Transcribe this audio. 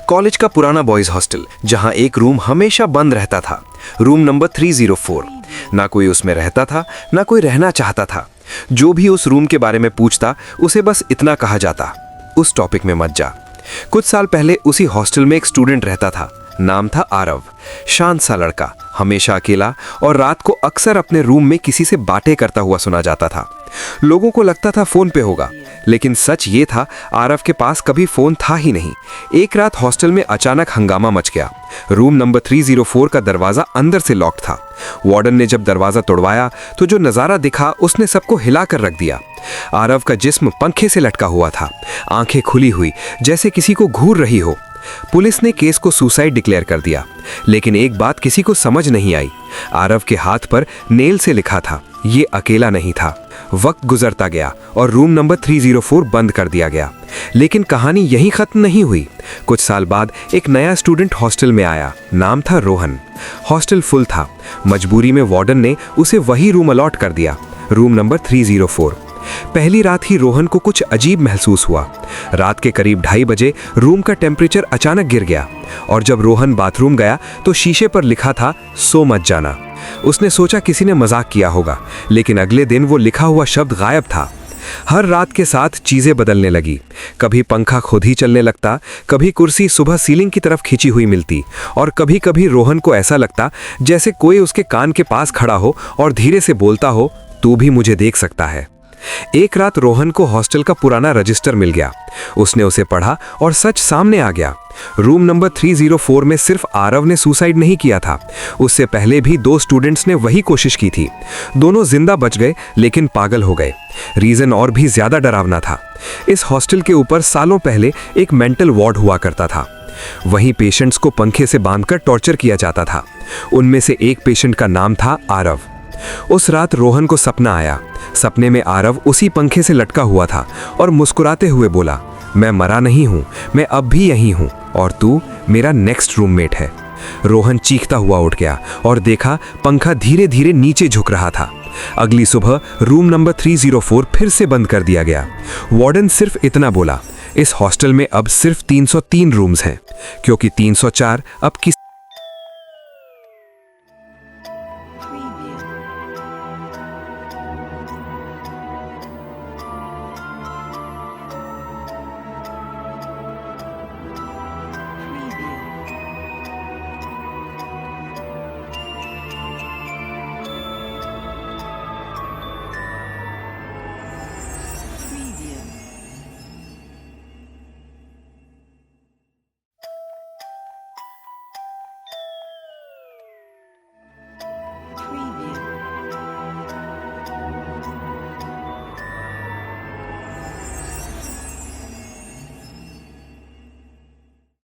College का पुराना boys hostel, जहां एक रूम हमेशा बंद रहता था, रूम नंबर 304। ना कोई उसमें रहता था, ना कोई रहना चाहता था। जो भी उस रूम के बारे में पूछता, उसे बस इतना कहा जाता, उस टॉपिक में मत जा। कुछ साल पहले उसी हॉस्टल में एक स्टूडेंट रहता था। नाम था आरव। शांत सा लड़का, हमेशा अकेला, और रात को अक्सर अपने रूम में किसी से बातें करता हुआ सुना जाता था। लोगों को लगता था फोन पे होगा, लेकिन सच ये था, आरव के पास कभी फोन था ही नहीं। एक रात हॉस्टल में अचानक हंगामा मच गया। रूम नंबर 304 का दरवाजा अंदर से लॉक था। वार्डन ने जब दरवाजा तोड़वाया तो जो नजारा दिखा, उसने सबको हिला कर रख दिया। आरव का जिस्म पंखे से लटका हुआ था, आंखें खुली हुई जैसे किसी को घूर रही हो। पुलिस ने केस को सुसाइड डिक्लेयर कर दिया, लेकिन एक बात किसी को समझ नहीं आई। आरव के हाथ पर नेल से लिखा था, ये अकेला नहीं था। वक्त गुजरता गया और रूम नंबर 304 बंद कर दिया गया। लेकिन कहानी यहीं खत्म नहीं हुई। कुछ साल बाद एक नया स्टूडेंट हॉस्टल में आया। नाम था रोहन। हॉस्टल फुल था। मजबूरी में वार्डन ने उसे वही रूम अलॉट कर दिया, रूम नंबर 304। पहली रात ही रोहन को कुछ अजीब महसूस हुआ। रात के करीब 2:30 बजे रूम का टेम्परेचर अचानक गिर गया, और जब रोहन बाथरूम गया तो शीशे पर लिखा था, सो मत जाना। उसने सोचा किसी ने मजाक किया होगा, लेकिन अगले दिन वो लिखा हुआ शब्द गायब था। हर रात के साथ चीजें बदलने लगी। कभी पंखा खुद ही चलने लगता, कभी कुर्सी सुबह सीलिंग की तरफ खींची हुई मिलती, और कभी कभी रोहन को ऐसा लगता जैसे कोई उसके कान के पास खड़ा हो और धीरे से बोलता हो, तू भी मुझे देख सकता है। एक रात रोहन को हॉस्टल का पुराना रजिस्टर मिल गया। उसने उसे पढ़ा और सच सामने आ गया। रूम नंबर 304 में सिर्फ आरव ने सुसाइड नहीं किया था, उससे पहले भी 2 स्टूडेंट्स ने वही कोशिश की थी। दोनों जिंदा बच गए, लेकिन पागल हो गए। रीजन और भी ज्यादा डरावना था। इस हॉस्टल के ऊपर सालों पहले एक मेंटल वार्ड हुआ करता था। वहीं पेशेंट्स को पंखे से बांधकर टॉर्चर किया जाता था। उनमें से एक पेशेंट का नाम था आरव। उस रात रोहन को सपना आया। सपने में आरव उसी पंखे से लटका हुआ था और मुस्कुराते हुए बोला, मैं मरा नहीं हूं, मैं अब भी यहीं हूं, और तू मेरा नेक्स्ट रूममेट है। रोहन चीखता हुआ उठ गया और देखा पंखा धीरे धीरे नीचे झुक रहा था। अगली सुबह रूम नंबर 304 फिर से बंद कर दिया गया। वार्डन सिर्फ इतना बोला, इस हॉस्टल में अब सिर्फ 303 रूम्स हैं, क्योंकि 304 अब किस